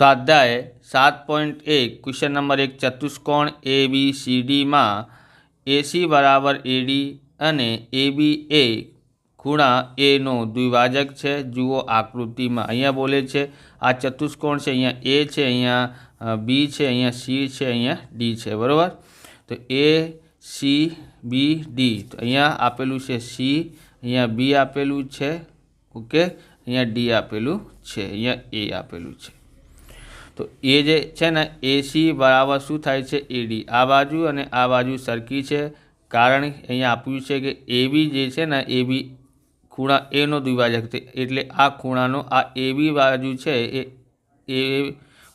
स्वाध्याय 7.1 question number 1 चतुष्कोण ABCD में AC बराबर AD अने AB ए खूणा A नो द्विभाजक है। जुओ आकृति में अहींया बोले छे आ चतुष्कोण है, अहींया A है, अहींया B है, अहींया C है, अहींया D है। बराबर, तो ACBD तो अहींया आपेलू है C, अहींया B आपेलू है, ओके, अहींया D आपेलू है, अहींया A आपेलू है। तो ये जे छे ने AC बराबर शू थाय छे AD, आ बाजू अने आ बाजू सरखी छे, कारण अहींया आप्युं छे के AB जे छे ने AB खूणा A नो द्विभाजक छे, एटले आ खूणानो आ AB बाजू छे ए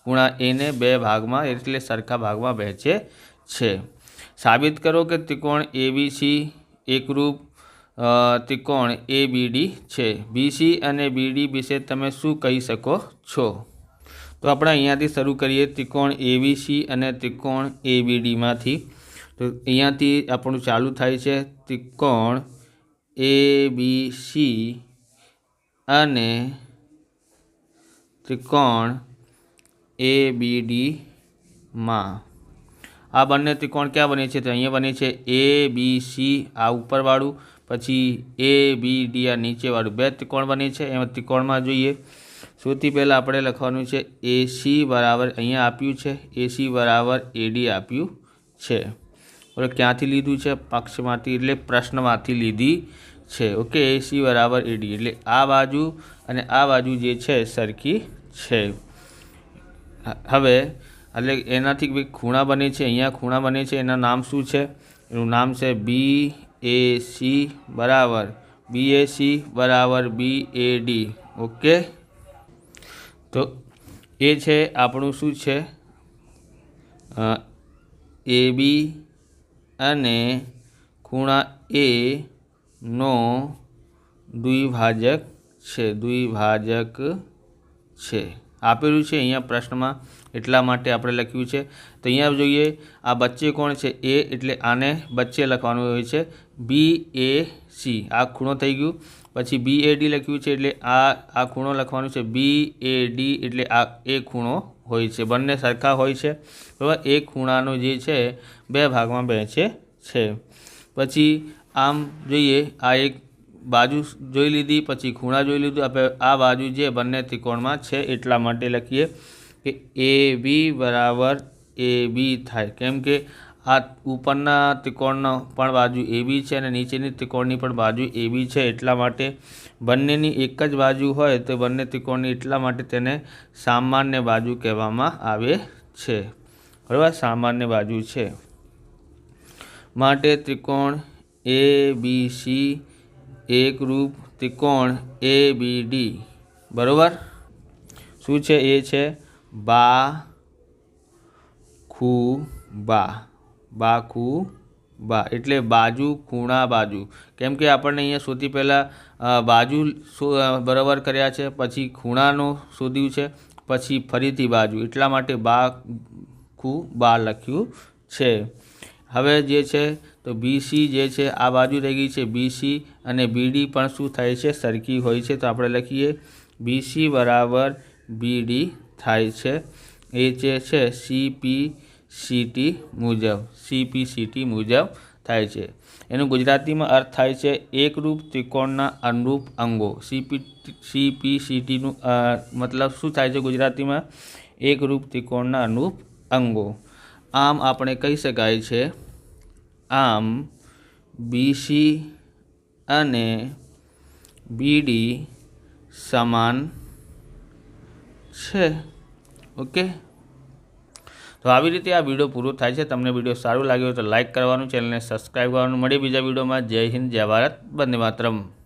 खूणा A ने बे भागमां एटले सरखा भागमां वहेंचे छे। साबित करो कि त्रिकोण ABC एकरूप त्रिकोण ABD छे। BC अने BD विषे तमे शुं कही शको छो? तो આપણે અહીંયાથી શરૂ કરીએ ત્રિકોણ ABC અને ત્રિકોણ ABD માંથી। તો અહીંયાથી આપણું ચાલુ થાય છે ત્રિકોણ ABC અને ત્રિકોણ ABD માં આ બંને ત્રિકોણ ક્યાં બને છે? તો અહીંયા બને છે ABC આ ઉપરવાળું, પછી ABD આ નીચેવાળું, બે ત્રિકોણ બને છે। એમાં ત્રિકોણમાં જોઈએ સૌથી પહેલાં આપણે લખવાનું છે AC બરાબર અહીંયા આપ્યું છે AC બરાબર AD આપ્યું છે। બરાબર, ક્યાંથી લીધું છે? પક્ષમાંથી એટલે પ્રશ્નમાંથી લીધી છે। ઓકે, AC બરાબર AD એટલે આ બાજુ અને આ બાજુ જે છે સરખી છે। હવે એટલે એનાથી ભાઈ ખૂણા બને છે, અહીંયા ખૂણા બને છે, એના નામ શું છે? એનું નામ છે BAC બરાબર BAC બરાબર BAD। ઓકે, तो ये छे आपणुं शुं छे AB अने खूणा A नो द्विभाजक छे, द्विभाजक छे आपेलू छे अहींया प्रश्नमां, एटला माटे आपणे लख्युं छे। तो अहींया जोईए आ बच्चे कोण छे A, एटले आने बच्चे लखवानुं होय छे BAC, आ खूणो थई गयो। पछी BAD लख्युं छे एटले आ खूणो लखवानुं छे BAD, एटले आ ए खूणो होय छे, बंने सरखा होय छे। बराबर, एक खूणानो जे छे बे भागमां वहेंचे छे। पछी आम जोईए आ एक बाजू जोई लीधी, पछी खूणा जोई लीधुं, आ बाजू जे बंने त्रिकोणमां छे एटला माटे लखीए के AB बराबर AB थाय, केम के आ उपरना त्रिकोणनो पण बाजू AB छे अने नीचेनी त्रिकोणनी पण बाजू AB छे, एटला माटे बंनेनी एक ज बाजू होय तो बंने त्रिकोणनी एटला माटे तेने सामान्य बाजू कहेवामां आवे छे। बराबर, सामान्य बाजू छे माटे त्रिकोण ABC एकरूप त्रिकोण ABD बराबर शुं छे? ए छे बाखुबा, बाखुबा एटले बाजू खूणा बाजू, केम के आपणे अहींया सौथी पहेला बाजू बराबर कर्या छे, पछी खूणानो शोध्युं छे, पछी फरीथी बाजू, एटला माटे बाखुबा लख्युं छे। हवे जे छे तो BC जे छे आ बाजू रही गई छे BC अने BD पण शुं थाय छे? सरखी होय छे। तो आपणे लखीए BC बराबर BD थाय छे। ए जे छे CPCT मुजब, CPCT मुजब थाय छे। एनु गुजराती में अर्थ थाय छे एकरूप त्रिकोणना अनुरूप अंगो। CPCT नु मतलब शुं थाय छे गुजराती में? एकरूप त्रिकोणना अनुरूप अंगो। आम आपणे कही शकाय छे आम BC अने BD समान छे। ओके, तो આવી રીતે આ વિડીયો પૂરો થાય છે। તમને વિડીયો સારું લાગ્યો તો લાઇક કરવાનું, ચેનલને સબસ્ક્રાઈબ કરવાનું। મળીએ બીજા વિડીયોમાં। જય હિન્દ, જય ભારત, વંદે માતરમ।